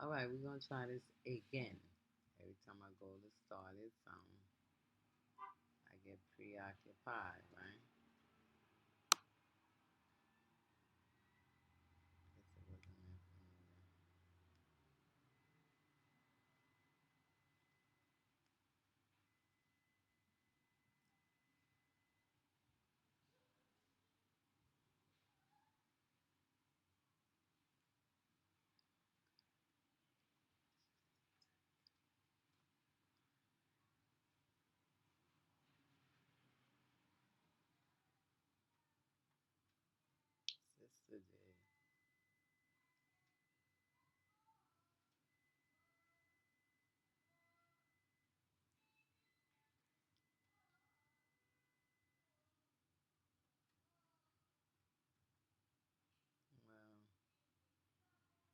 All right, we're gonna try this again. Every time I go to start it, I get preoccupied, right? Guess it wasn't meant for me Sister J. Well, let me see where damn at.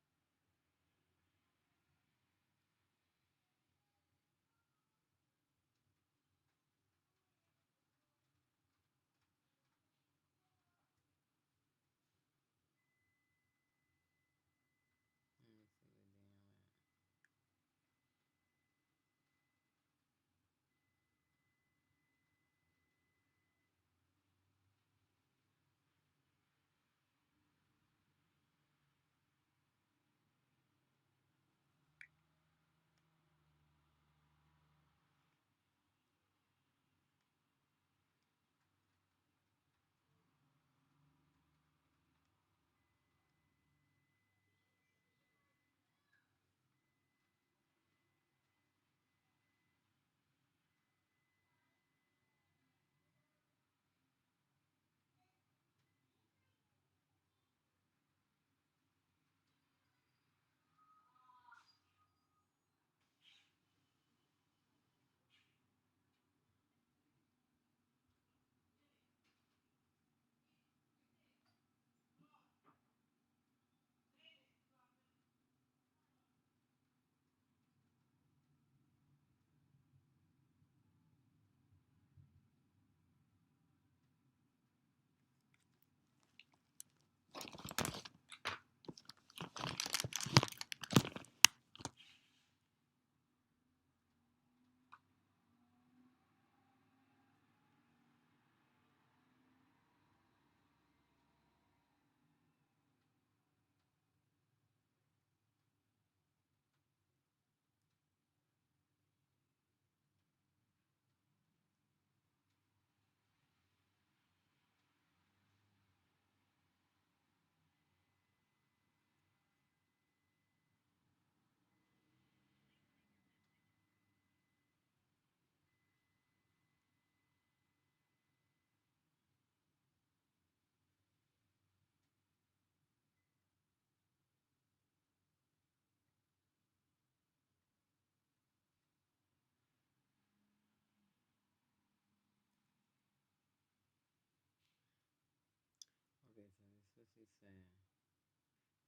Okay, so this is what she's saying.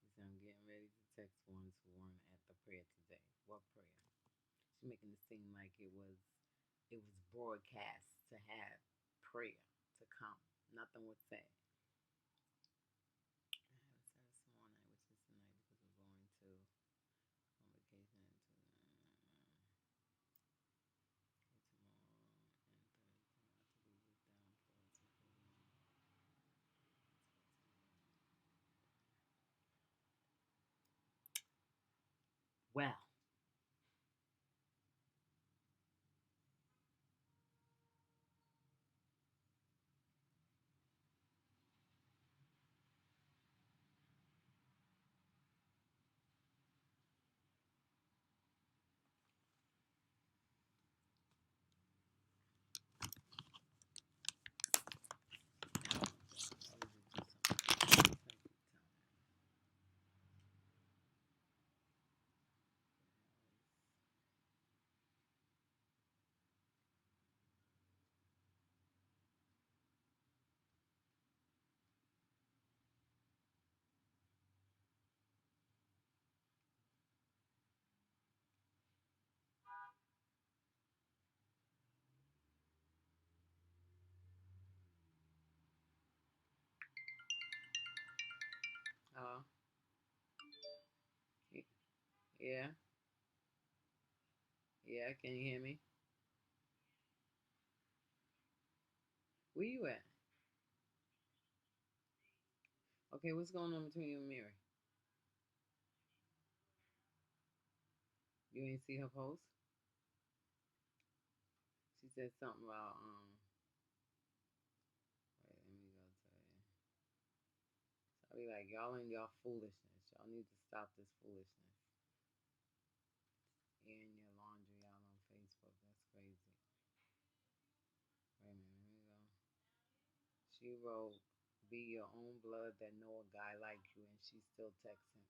She said, I'm getting ready to text ones who weren't at the prayer today. What prayer? She's making it seem like it was broadcast to have prayer to come. Nothing was said. I have a service tomorrow night, which is tonight because we're going to on vacation into tomorrow and Thursday. Not to be with down for us including well, Yeah, yeah. Can you hear me? Where you at? Okay, what's going on between you and Mary? You ain't see her post? She said something about wait, let me go tell you. So I be like, y'all and y'all foolishness. Y'all need to stop this foolishness. Airing your laundry out on Facebook. That's crazy. Wait a minute, let me go. She wrote, "Be your own blood that know a guy like you," and she still texts him.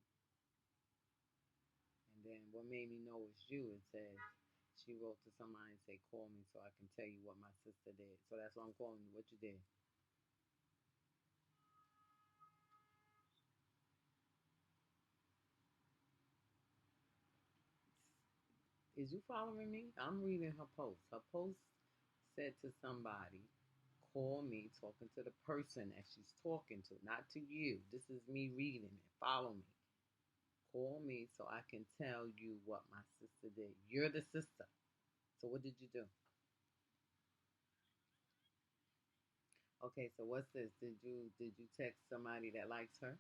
And then what made me know it's you? It says she wrote to somebody and say, "Call me so I can tell you what my sister did." So that's why I'm calling you. What you did? Is you following me? I'm reading her post. Her post said to somebody, "Call me," talking to the person that she's talking to, not to you. This is me reading it. Follow me. Call me so I can tell you what my sister did. You're the sister. So what did you do? Okay, so what's this? Did you text somebody that likes her?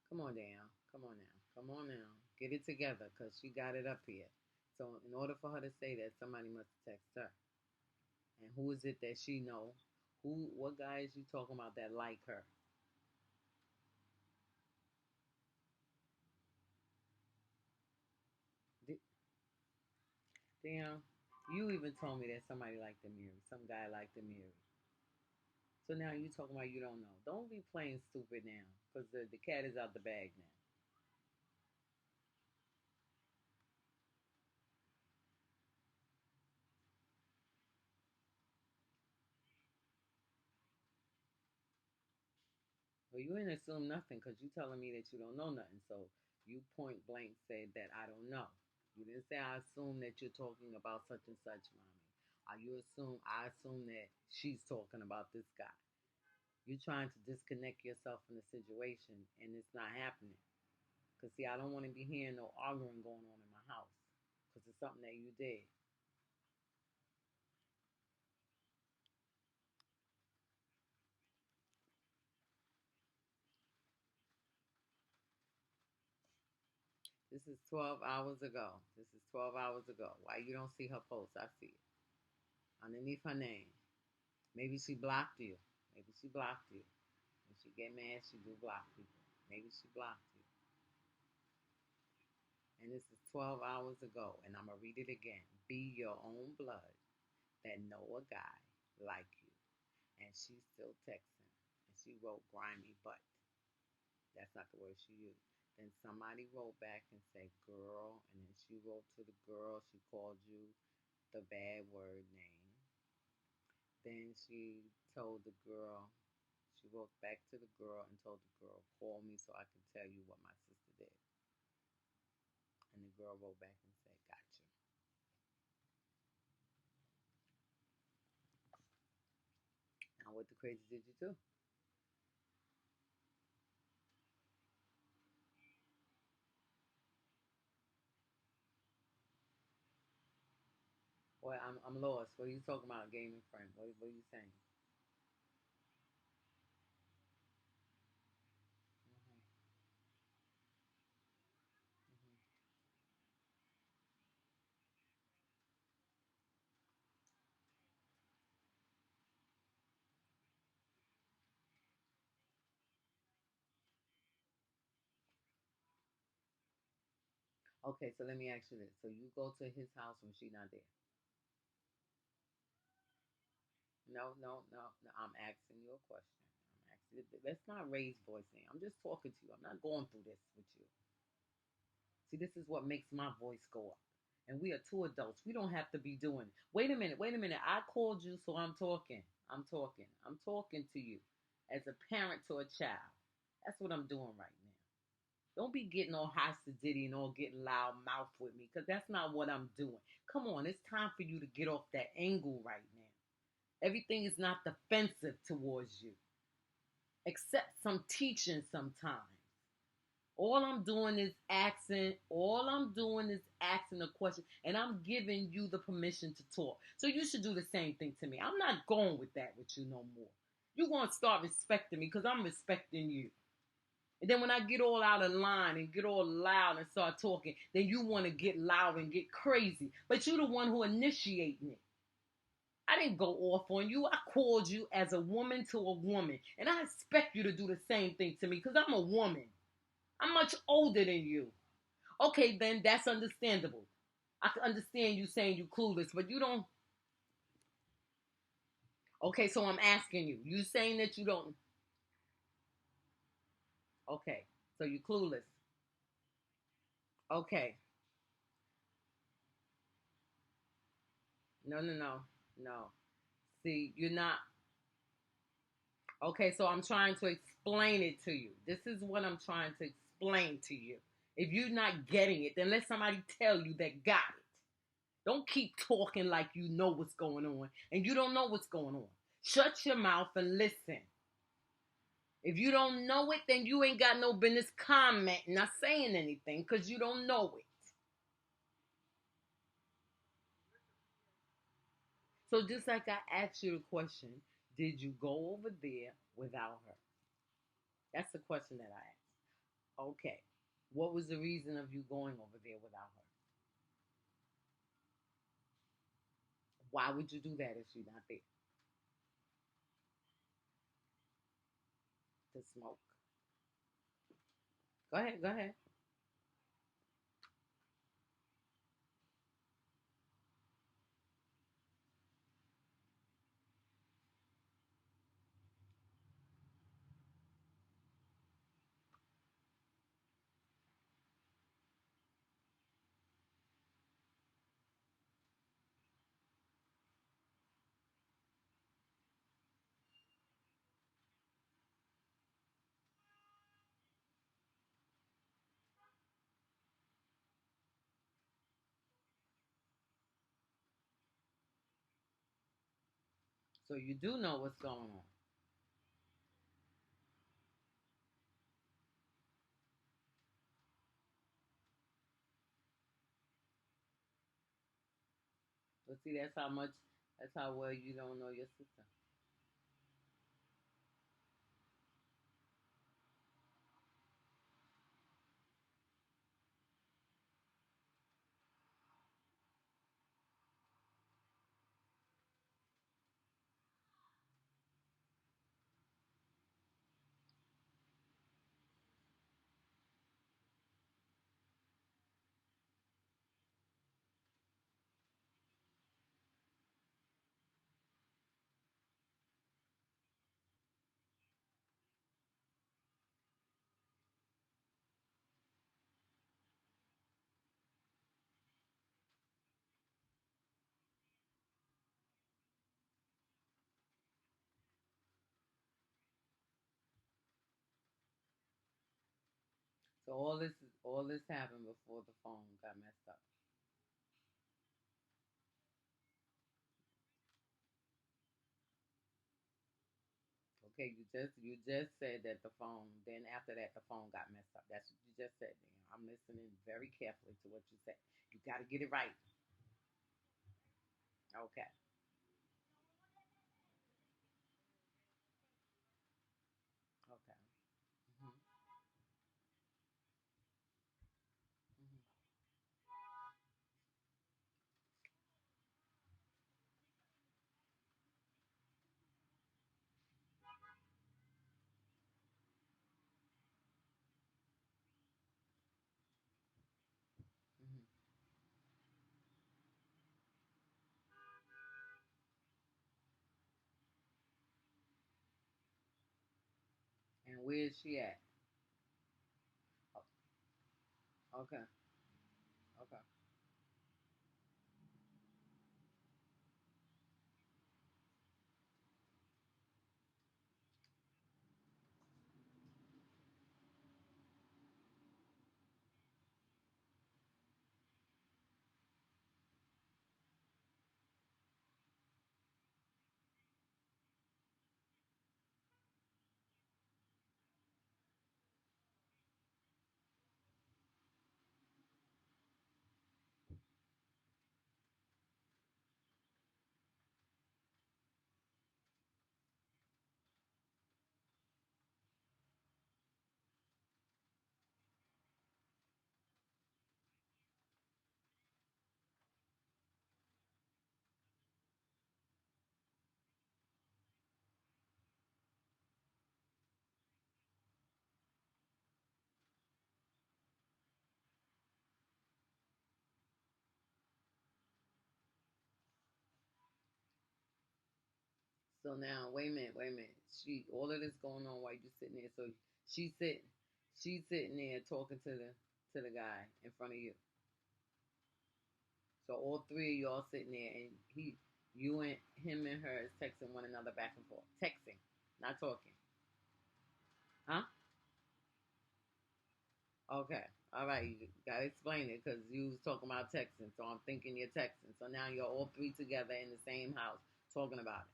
Come on down. Come on now. Come on now. Get it together because she got it up here. So in order for her to say that, somebody must text her. And who is it that she know? What guy is you talking about that like her? Damn, you even told me that somebody liked the Mary. Some guy liked the Mary. So now you talking about you don't know. Don't be playing stupid now because the cat is out the bag now. Well, you ain't assume nothing because you telling me that you don't know nothing. So you point blank said that I don't know. You didn't say I assume that you're talking about such and such, mommy. I assume that she's talking about this guy. You're trying to disconnect yourself from the situation and it's not happening. Cause see, I don't want to be hearing no arguing going on in my house. Cause it's something that you did. This is 12 hours ago. This is 12 hours ago. Why you don't see her post? I see it underneath her name. Maybe she blocked you. Maybe she blocked you. When she get mad, she do block people. Maybe she blocked you. And this is 12 hours ago. And I'm going to read it again. Be your own blood that know a guy like you. And she still texting. And she wrote grimy butt. That's not the word she used. Then somebody wrote back and said girl. And then she wrote to the girl. She called you the bad word name. Then she told the girl, she wrote back to the girl and told the girl, call me so I can tell you what my sister did. And the girl wrote back and said, gotcha. Now, what the crazy did you do? Boy, I'm lost. What are you talking about, gaming friend? What are you saying? Mm-hmm, mm-hmm. Okay, so let me ask you this. So you go to his house when she's not there? No, no, no, no. I'm asking you a question. I'm asking. Let's not raise voicing. I'm just talking to you. I'm not going through this with you. See, this is what makes my voice go up. And we are two adults. We don't have to be doing. Wait a minute. Wait a minute. I called you, so I'm talking. I'm talking. I'm talking to you as a parent to a child. That's what I'm doing right now. Don't be getting all hostage and all getting loud mouth with me, because that's not what I'm doing. Come on, it's time for you to get off that angle right now. Everything is not defensive towards you. accept some teaching sometimes. All I'm doing is asking a question, and I'm giving you the permission to talk. So you should do the same thing to me. I'm not going with that with you no more. You're going to start respecting me because I'm respecting you. And then when I get all out of line and get all loud and start talking, then you want to get loud and get crazy. But you're the one who initiated it. I didn't go off on you. I called you as a woman to a woman. And I expect you to do the same thing to me because I'm a woman. I'm much older than you. Okay, then that's understandable. I can understand you saying you clueless, but you don't. Okay, so I'm asking you. You saying that you don't. Okay, so you clueless. Okay, no, no, no, no. See, you're not. Okay, so I'm trying to explain it to you. This is what I'm trying to explain to you. If you're not getting it, then let somebody tell you that got it. Don't keep talking like you know what's going on and you don't know what's going on. Shut your mouth and listen. If you don't know it, then you ain't got no business commenting, not saying anything because you don't know it. So just like I asked you the question, did you go over there without her? That's the question that I asked. Okay. What was the reason of you going over there without her? Why would you do that if she's not there? To smoke. Go ahead, go ahead. So you do know what's going on. But see, that's how well you don't know your sister. So all this happened before the phone got messed up. Okay, you just said that the phone. Then after that, the phone got messed up. That's what you just said. Dan. I'm listening very carefully to what you said. You got to get it right. Okay. Okay. Hmm. Hmm. Hmm. And where is she at? Okay. Okay. So now, wait a minute. All of this going on while you sitting there. So she's sitting, she's sitting there talking to the guy in front of you. So all three of y'all sitting there, and you and him and her is texting one another back and forth, texting, not talking, huh? Okay, all right. You gotta explain it because you was talking about texting, so I'm thinking you're texting. So now you're all three together in the same house talking about it.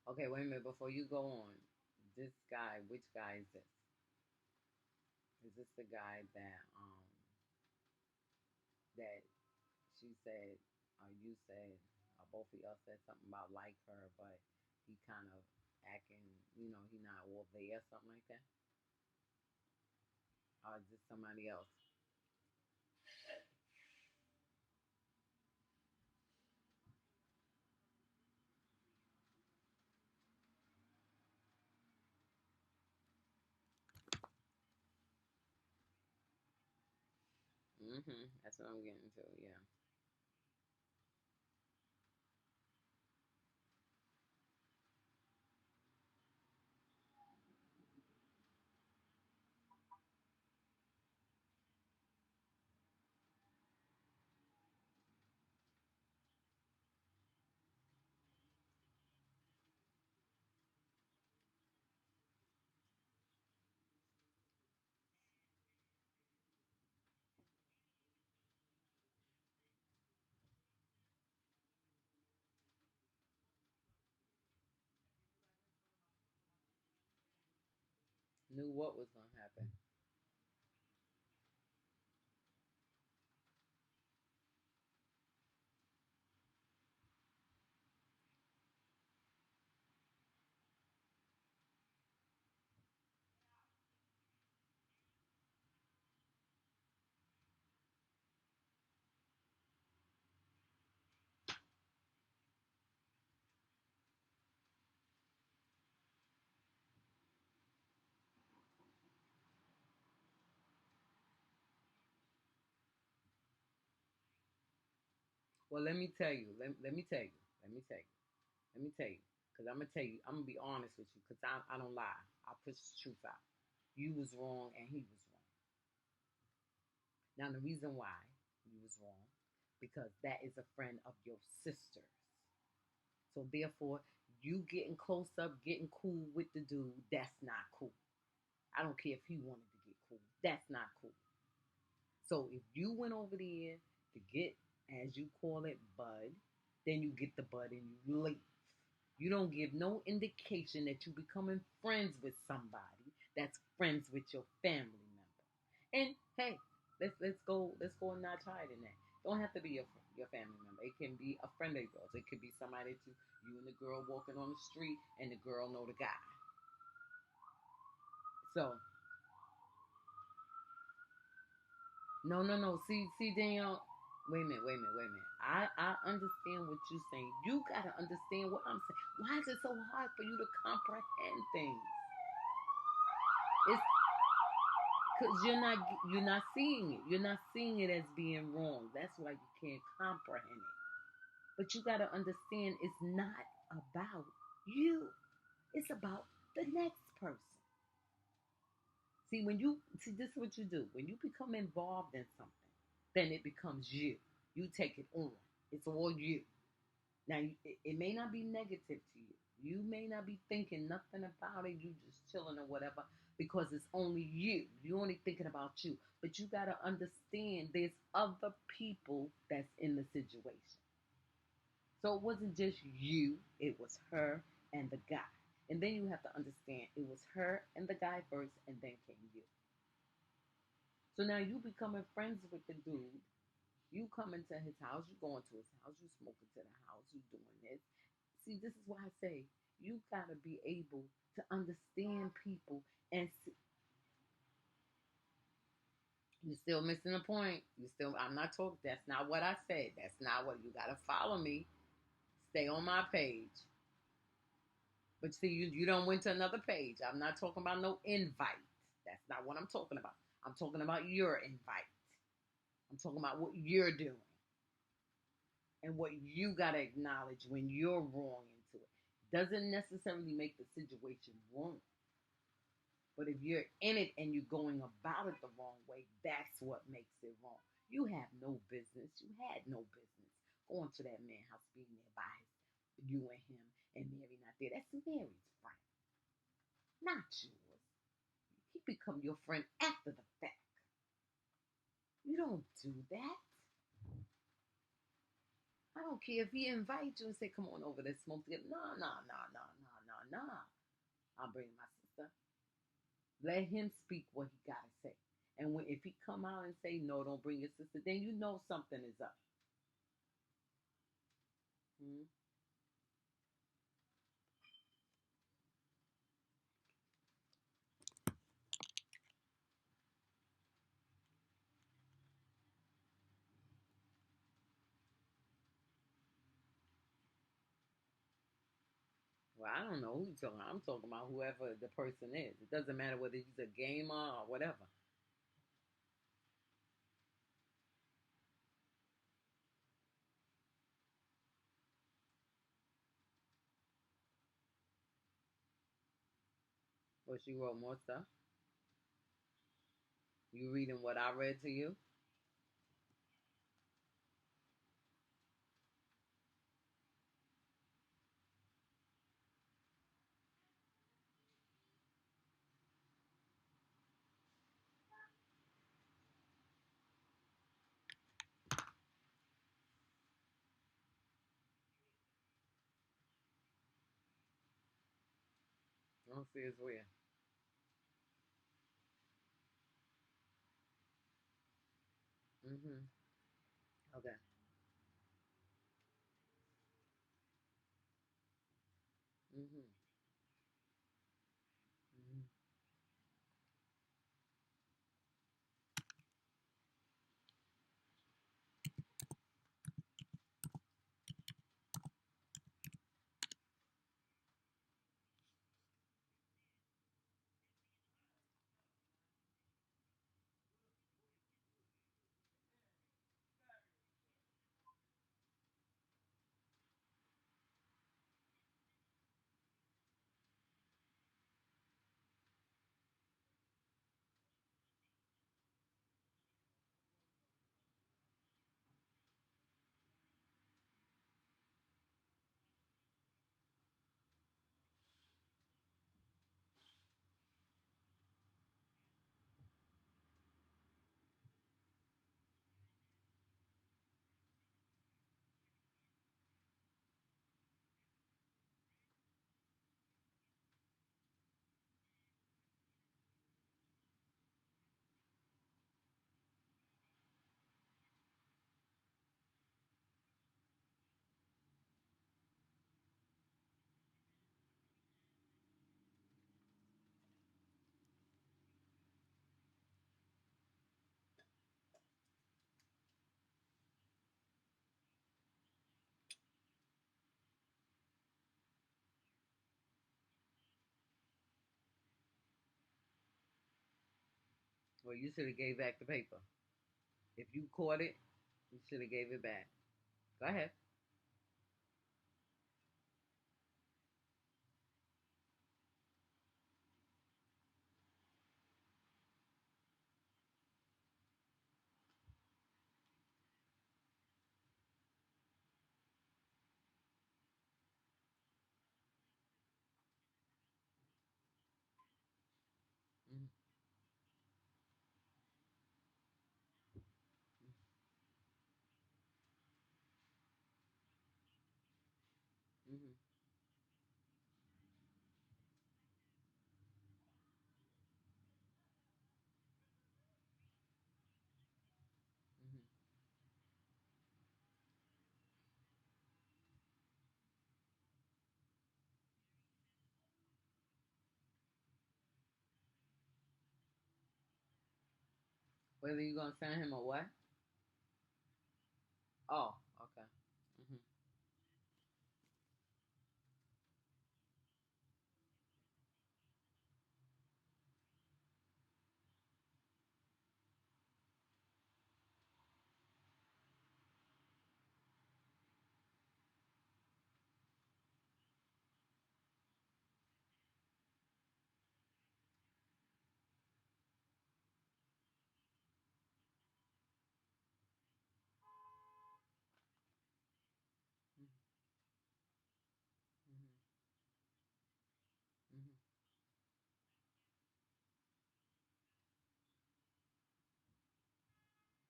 Okay, wait a minute. Before you go on, this guy, which guy is this? Is this the guy that she said, you said, both of y'all said something about like her, but he kind of acting, he not all there, something like that? Or is this somebody else? That's what I'm getting to, yeah. Knew what was going to happen. Well, let me tell you. Let me tell you. Let me tell you. Let me tell you. Because I'm going to tell you, I'm going to be honest with you because I don't lie. I push the truth out. You was wrong and he was wrong. Now, the reason why you was wrong, because that is a friend of your sister's. So, therefore, you getting close up, getting cool with the dude, that's not cool. I don't care if he wanted to get cool. That's not cool. So, if you went over there to get, as you call it, bud, then you get the bud and you leave. You don't give no indication that you becoming friends with somebody that's friends with your family member. And hey, let's go a notch higher than that. Don't have to be your family member. It can be a friend of yours. It could be somebody that you and the girl walking on the street and the girl know the guy. So no. See Danielle. Wait a minute. I understand what you're saying. You gotta understand what I'm saying. Why is it so hard for you to comprehend things? It's because you're not seeing it. You're not seeing it as being wrong. That's why you can't comprehend it. But you gotta understand it's not about you. It's about the next person. See, this is what you do. When you become involved in something, then it becomes you. You take it on. It's all you. Now, it may not be negative to you. You may not be thinking nothing about it. You just chilling or whatever because it's only you. You're only thinking about you. But you got to understand there's other people that's in the situation. So it wasn't just you, it was her and the guy. And then you have to understand it was her and the guy first, and then came you. So now you becoming friends with the dude. You come into his house, you go into his house, you smoking to the house, you doing this. See, this is why I say you gotta be able to understand people and You're still missing the point. You still, I'm not talking, that's not what I said. That's not what, you got to follow me. Stay on my page. But see, you don't went to another page. I'm not talking about no invite. That's not what I'm talking about. I'm talking about your invite. I'm talking about what you're doing and what you got to acknowledge when you're wrong into it. Doesn't necessarily make the situation wrong. But if you're in it and you're going about it the wrong way, that's what makes it wrong. You have no business. You had no business going to that man's house, being there by you and him, and Mary not there. That's Mary's friend, not yours. He become your friend after the fact. You don't do that. I don't care if he invites you and say, "Come on over, let's smoke together." No, no, no, no, no, no, no. I'll bring my sister. Let him speak what he gotta say. And if he come out and say no, don't bring your sister, then you know something is up. Hmm? Well, I don't know who you're talking about. I'm talking about whoever the person is. It doesn't matter whether he's a gamer or whatever. Or she wrote more stuff. You reading what I read to you? I don't see it's where. Mm-hmm. Okay. Mm-hmm. Mm-hmm. Well, you should have gave back the paper. If you caught it, you should have gave it back. Go ahead. Mm-hmm. Mm-hmm. Mm-hmm. Whether you gonna send him a what? Oh, okay. Mhm. Mhm. Mhm.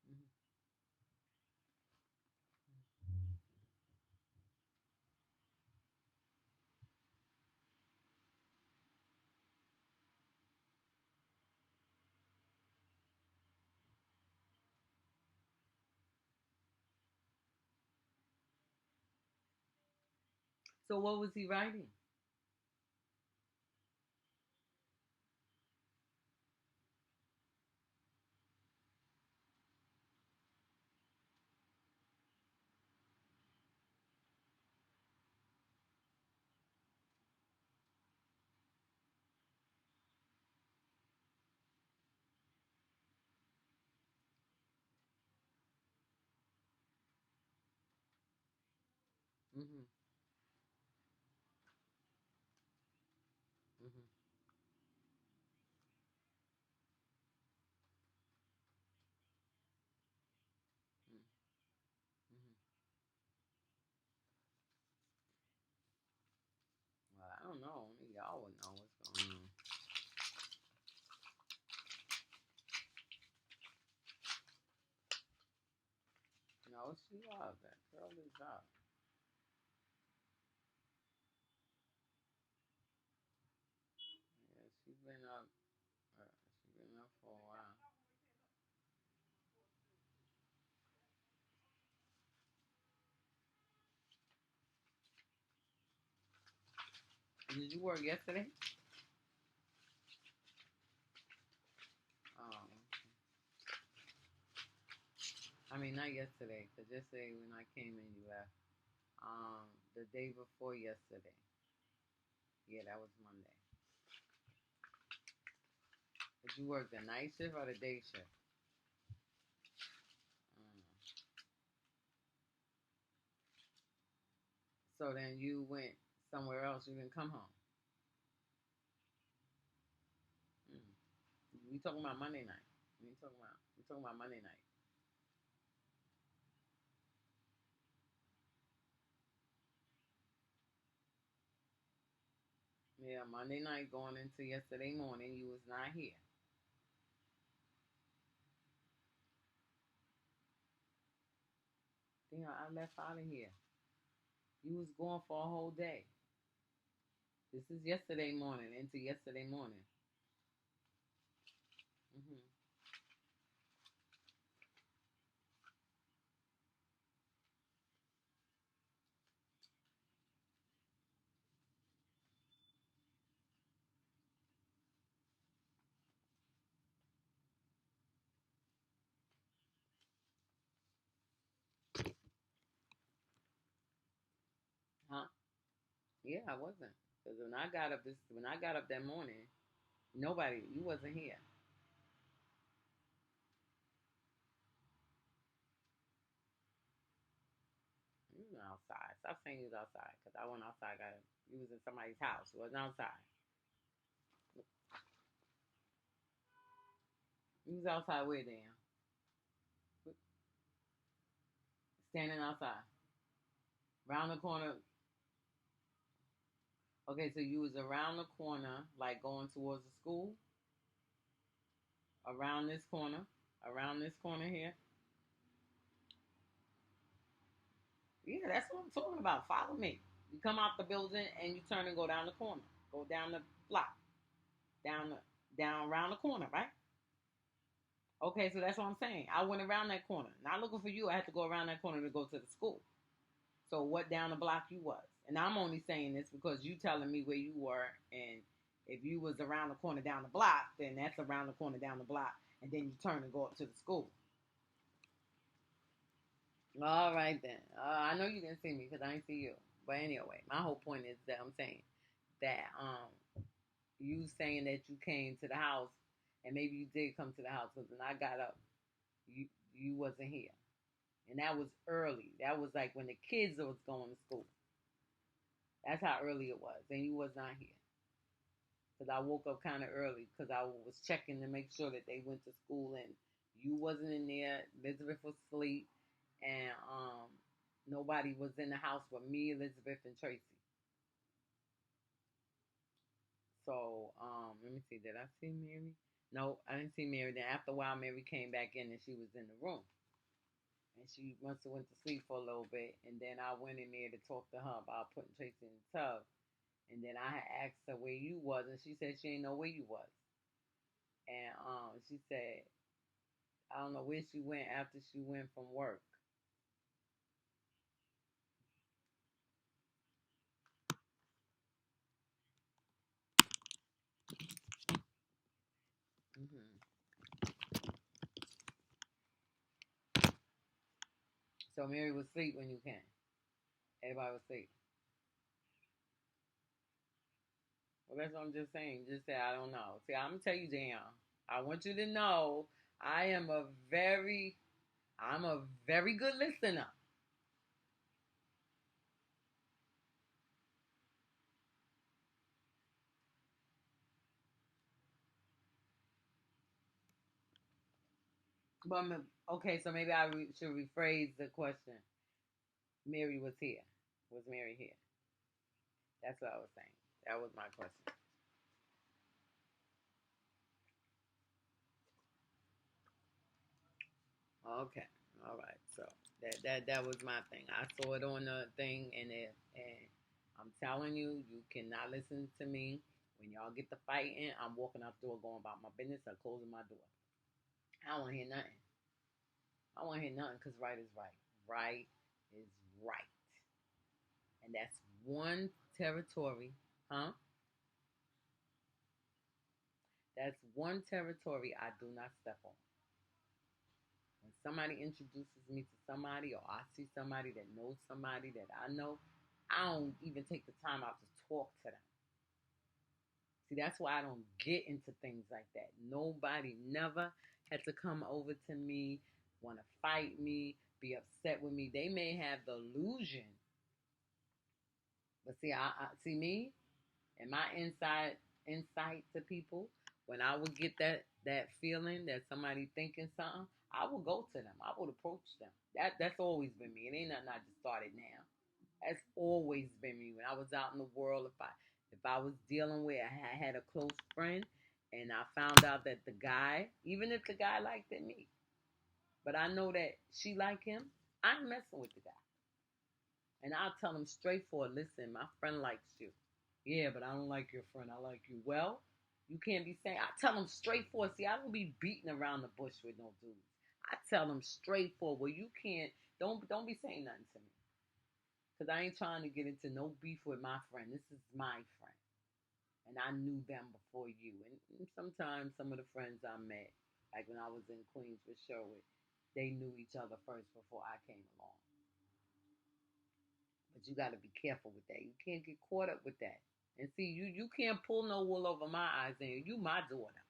Mhm. Mhm. So what was he writing? Mhm. Mhm. Mhm. Mhm. Well, I don't know. Only y'all would know what's going on. No, she up. That girl is up. Yeah, she's been up. She's been up for a while. Did you work yesterday? Um, I mean not yesterday, cause yesterday when I came in, you left. The day before yesterday. Yeah, that was Monday. Did you work the night shift or the day shift? Mm. So then you went somewhere else. You didn't come home. Mm. We talking about Monday night. We talking about Monday night. Yeah, Monday night going into yesterday morning. You was not here. Damn, I left out of here. You was gone for a whole day. This is yesterday morning into yesterday morning. Hmm. Huh? Yeah, I wasn't. Because when I got up that morning, you wasn't here. You was outside. Stop saying you was outside. Because I went outside. You was in somebody's house. You wasn't outside. You was outside where, damn? Standing outside. Around the corner. Okay, so you was around the corner, like going towards the school. Around this corner. Around this corner here. Yeah, that's what I'm talking about. Follow me. You come out the building and you turn and go down the corner. Go down the block. Down the down around the corner, right? Okay, so that's what I'm saying. I went around that corner. Not looking for you. I had to go around that corner to go to the school. So what down the block you was. And I'm only saying this because you telling me where you were, and if you was around the corner down the block, then that's around the corner down the block. and then you turn and go up to the school. All right then. I know you didn't see me because I didn't see you. But anyway, my whole point is that I'm saying that you saying that you came to the house and maybe you did come to the house because when I got up, you you wasn't here, and that was early. That was like when the kids was going to school. That's how early it was, and you was not here because I woke up kind of early because I was checking to make sure that they went to school and you wasn't in there. Elizabeth was asleep, and nobody was in the house but me, Elizabeth, and Tracy. So let me see. Did I see Mary? No, I didn't see Mary. Then after a while, Mary came back in and she was in the room. And she must have went to sleep for a little bit. And then I went in there to talk to her about putting Tracy in the tub. And then I had asked her where you was, and she said she didn't know where you was. And she said I don't know where she went after she went from work. Hmm. So Mary was asleep when you came. Everybody was asleep. Well, that's what I'm just saying. Just say I don't know. See, I'm gonna tell you, Dan. I want you to know I'm a very good listener. But okay, so maybe should rephrase the question. Mary was here. Was Mary here? That's what I was saying. That was my question. Okay. All right. So that was my thing. I saw it on the thing, and I'm telling you, you cannot listen to me. When y'all get the fighting, I'm walking out the door, going about my business, or closing my door. I don't want to hear nothing. I don't want to hear nothing because right is right. Right is right, and that's one territory, huh? That's one territory I do not step on. When somebody introduces me to somebody or I see somebody that knows somebody that I know, I don't even take the time out to talk to them. See, that's why I don't get into things like that. Nobody never had to come over to me, want to fight me, be upset with me. They may have the illusion, but see, I see me and my insight to people. When I would get that feeling that somebody thinking something, I would go to them. I would approach them. That's always been me. It ain't nothing I just started now. That's always been me. When I was out in the world, if I was dealing with, I had a close friend, and I found out that the guy, even if the guy liked me, but I know that she liked him, I'm messing with the guy, and I'll tell him straightforward. Listen, my friend likes you. Yeah, but I don't like your friend. I like you. Well, you can't be saying. I tell them straightforward. See, I don't be beating around the bush with no dudes. I tell them straightforward. Well, you can't. Don't be saying nothing to me. Because I ain't trying to get into no beef with my friend. This is my friend. And I knew them before you. And sometimes some of the friends I met, like when I was in Queens with Sherwood, they knew each other first before I came along. But you got to be careful with that. You can't get caught up with that. And see, you can't pull no wool over my eyes. And you my daughter.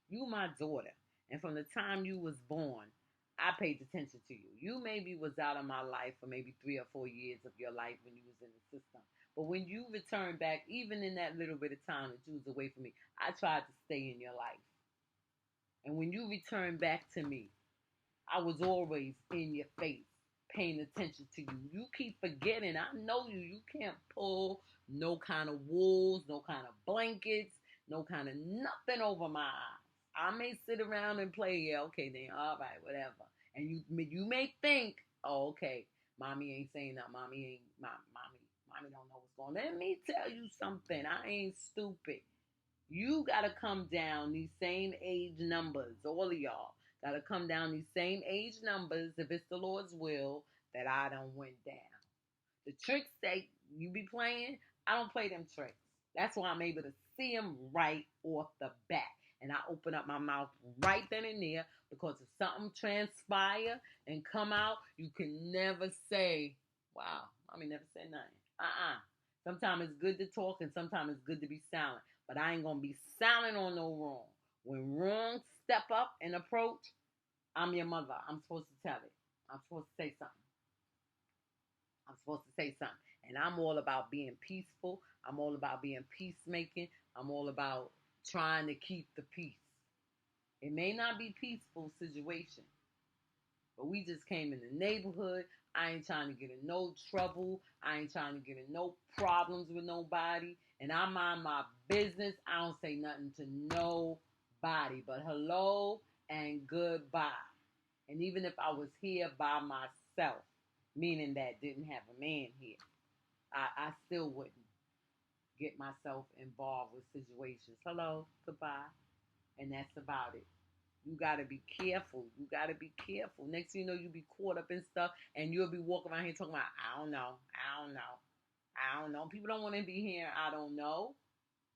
You my daughter. And from the time you was born, I paid attention to you. You maybe was out of my life for maybe 3 or 4 years of your life when you was in the system. But when you returned back, even in that little bit of time that you was away from me, I tried to stay in your life. And when you returned back to me, I was always in your face, paying attention to you. You keep forgetting. I know you. You can't pull no kind of wools, no kind of blankets, no kind of nothing over my eyes. I may sit around and play, yeah, okay, then, all right, whatever. And you may think, oh, okay, mommy ain't saying that. Mommy don't know what's going on. Let me tell you something. I ain't stupid. You gotta come down these same age numbers, all of y'all gotta come down these same age numbers if it's the Lord's will that I done went down. The tricks that you be playing, I don't play them tricks. That's why I'm able to see them right off the bat. And I open up my mouth right then and there, because if something transpire and come out, you can never say, wow, mommy never said nothing. Sometimes it's good to talk and sometimes it's good to be silent. But I ain't going to be silent on no wrong. When wrong step up and approach, I'm your mother. I'm supposed to tell it. I'm supposed to say something. I'm supposed to say something. And I'm all about being peaceful. I'm all about being peacemaking. I'm all about trying to keep the peace. It may not be peaceful situation, but we just came in the neighborhood. I ain't trying to get in no trouble. I ain't trying to get in no problems with nobody. And I mind my business. I don't say nothing to nobody but hello and goodbye. And even if I was here by myself, meaning that didn't have a man here, I still wouldn't get myself involved with situations. Hello, goodbye. And that's about it. You got to be careful. You got to be careful. Next thing you know, you'll be caught up in stuff and you'll be walking around here talking about, I don't know. I don't know. I don't know. People don't want to be hearing, I don't know.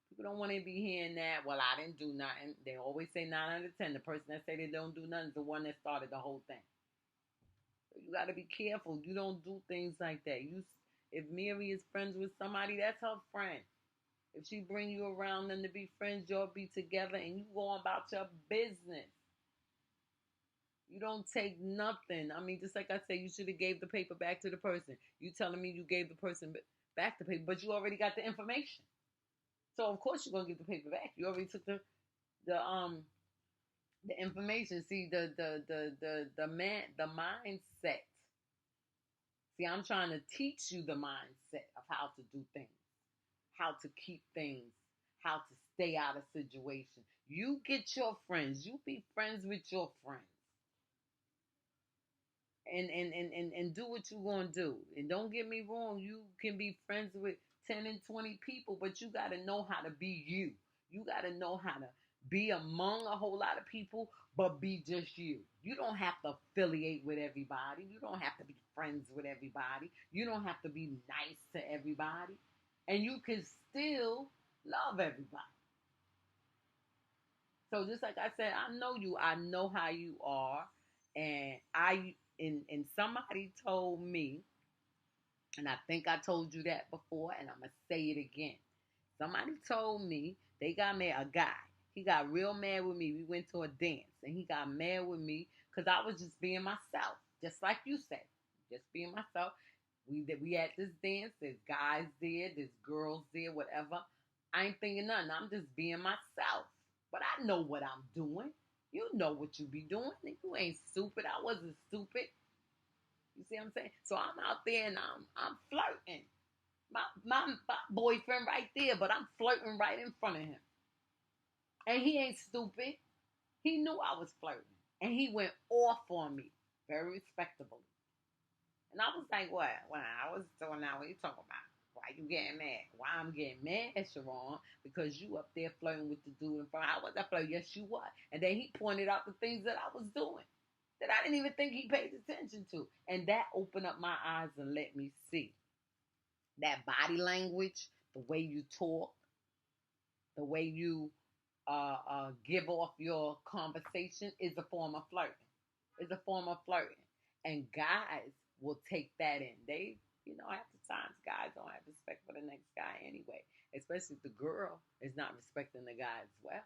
People don't want to be hearing that, well, I didn't do nothing. They always say 9 out of 10. The person that say they don't do nothing is the one that started the whole thing. So you got to be careful. You don't do things like that. If Mary is friends with somebody, that's her friend. If she bring you around them to be friends, you'll be together and you go on about your business. You don't take nothing. I mean, just like I said, you should have gave the paper back to the person. You telling me you gave the person back the paper, but you already got the information. So of course you're gonna give the paper back. You already took the information. See the mindset. See, I'm trying to teach you the mindset of how to do things, how to keep things, how to stay out of situations. You get your friends. You be friends with your friends. And do what you're going to do. And don't get me wrong, you can be friends with 10 and 20 people, but you got to know how to be you. You got to know how to be among a whole lot of people, but be just you. You don't have to affiliate with everybody. You don't have to be friends with everybody. You don't have to be nice to everybody. And you can still love everybody. So just like I said, I know you. I know how you are. And and somebody told me, and I think I told you that before, and I'm going to say it again. Somebody told me they got mad, a guy. He got real mad with me. We went to a dance, and he got mad with me because I was just being myself, just like you said, just being myself. We at this dance. There's guys there, there's girls there, whatever. I ain't thinking nothing. I'm just being myself. But I know what I'm doing. You know what you be doing. You ain't stupid. I wasn't stupid. You see what I'm saying? So I'm out there and I'm flirting. My boyfriend right there, but I'm flirting right in front of him. And he ain't stupid. He knew I was flirting. And he went off on me. Very respectably. And I was like, what? Well, I was doing that. What you talking about? Why you getting mad? Why I'm getting mad, Sharon? Because you up there flirting with the dude in front. I wasn't flirting. Yes, you was. And then he pointed out the things that I was doing that I didn't even think he paid attention to. And that opened up my eyes and let me see that body language, the way you talk, the way you give off your conversation is a form of flirting. It's a form of flirting. And guys will take that in. They, half the times guys don't have respect for the next guy anyway. Especially if the girl is not respecting the guy as well.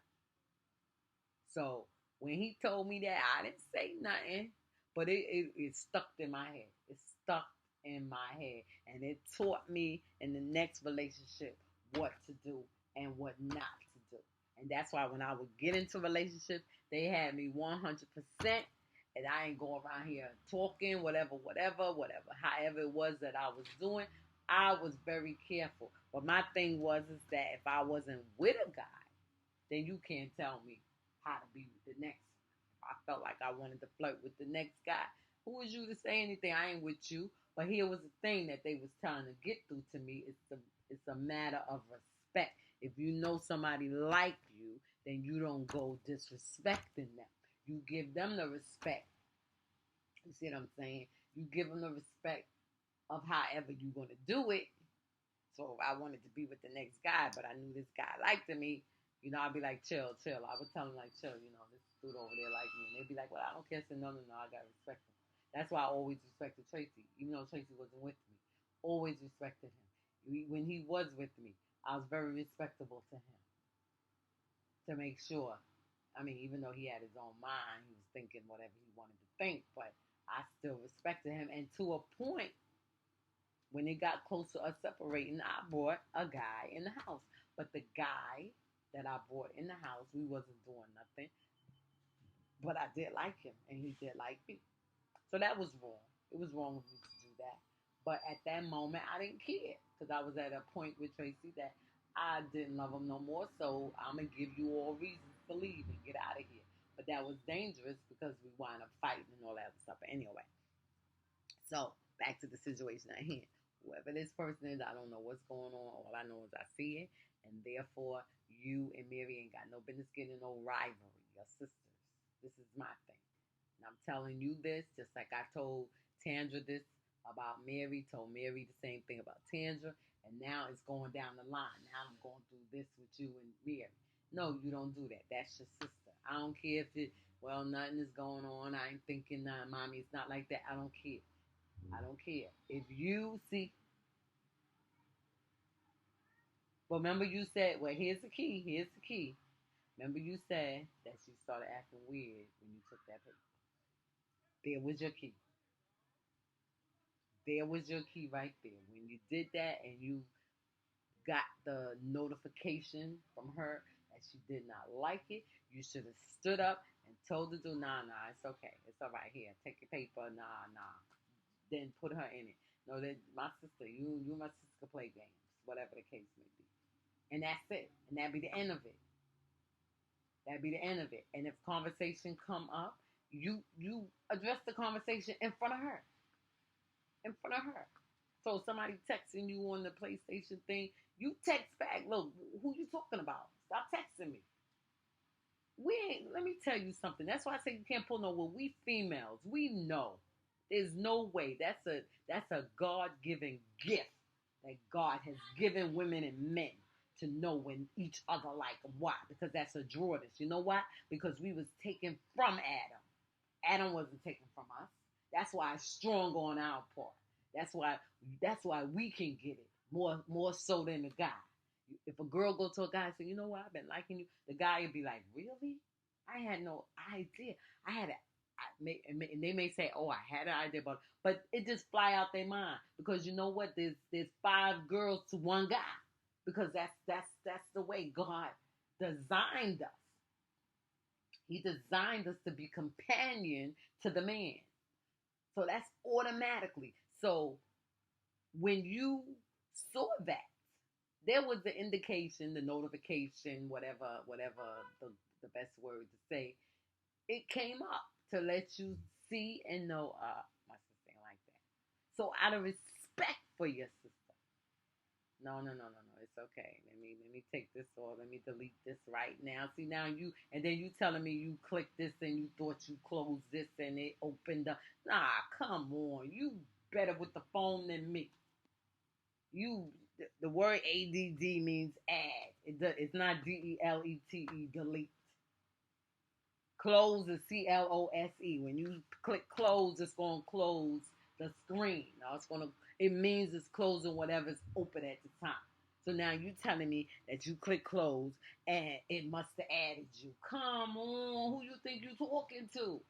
So when he told me that, I didn't say nothing. But it stuck in my head. It stuck in my head. And it taught me in the next relationship what to do and what not to do. And that's why when I would get into relationships, they had me 100%. And I ain't going around here talking, whatever, however it was that I was doing, I was very careful. But my thing is that if I wasn't with a guy, then you can't tell me how to be with the next. I felt like I wanted to flirt with the next guy. Who is you to say anything? I ain't with you. But here was the thing that they was trying to get through to me. It's a matter of respect. If you know somebody like you, then you don't go disrespecting them. You give them the respect. You see what I'm saying? You give them the respect of however you're going to do it. So if I wanted to be with the next guy, but I knew this guy liked me, You know, I'd be like, chill, chill. I would tell them like, chill. You know, this dude over there like me, and they'd be like, well, I don't care. I said, no, no, no. I gotta respect him. That's why I always respected Tracy, even though Tracy wasn't with me. Always respected him. When he was with me, I was very respectable to him to make sure. I mean, even though he had his own mind, he was thinking whatever he wanted to think, but I still respected him. And to a point, when it got close to us separating, I brought a guy in the house. But the guy that I brought in the house, we wasn't doing nothing. But I did like him, and he did like me. So that was wrong. It was wrong of me to do that. But at that moment, I didn't care because I was at a point with Tracy that I didn't love him no more. So I'm gonna give you all reasons to leave and get out of here. But that was dangerous because we wound up fighting and all that other stuff. But anyway, so back to the situation at hand. Whoever this person is, I don't know what's going on. All I know is I see it, and therefore you and Mary ain't got no business getting no rivalry. Your sisters. This is my thing. And I'm telling you this, just like I told Tandra this about Mary, told Mary the same thing about Tandra, and now it's going down the line. Now I'm going through this with you and Mary. No, you don't do that. That's your sister. I don't care if it, well, nothing is going on. I ain't thinking, mommy, it's not like that. I don't care. I don't care. If you see, but remember you said, well, here's the key. Here's the key. Remember you said that she started acting weird when you took that paper. There was your key. There was your key right there. When you did that and you got the notification from her that she did not like it, you should have stood up and told the dude, nah, nah, it's okay. It's all right. Here, take your paper. Nah, nah. Then put her in it. No, that my sister, you and my sister could play games, whatever the case may be. And that's it. And that'd be the end of it. That'd be the end of it. And if conversation come up, you address the conversation in front of her. In front of her. So somebody texting you on the PlayStation thing, you text back, look, who you talking about? Stop texting me. We ain't, let me tell you something. That's why I say you can't pull no, well, we females, we know. There's no way. That's a God-given gift that God has given women and men to know when each other like them. Why? Because that's a Jordan. You know why? Because we was taken from Adam. Adam wasn't taken from us. That's why it's strong on our part. That's why we can get it more so than the guy. If a girl go to a guy and say, you know what, I've been liking you, the guy would be like, really? I had no idea. I had a and they may say, "Oh, I had an idea," but it just fly out their mind because you know what? There's 5 girls to one guy because that's the way God designed us. He designed us to be companion to the man, so that's automatically. So when you saw that, there was the indication, the notification, whatever the best word to say, it came up to let you see and know, my sister ain't like that. So out of respect for your sister, no, it's okay. Let me take this off. Let me delete this right now. See now and then you telling me you clicked this and you thought you closed this and it opened up. Nah, come on, you better with the phone than me. The word ADD means add. It's not DELETE, delete. Close is CLOSE. When you click close, it's going to close the screen. Now it means it's closing whatever's open at the time. So now you telling me that you click close and it must have added you. Come on, who you think you talking to?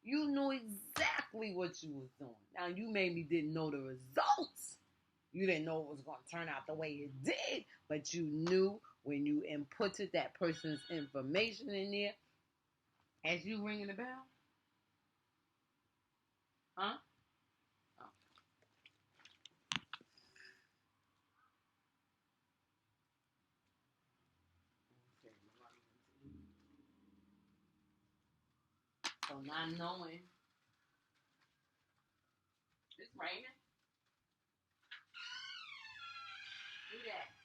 You knew exactly what you was doing. Now you maybe didn't know the results. You didn't know it was going to turn out the way it did, but you knew when you inputted that person's information in there. As you ringing the bell? Huh? Oh. So not knowing. It's raining. Do that.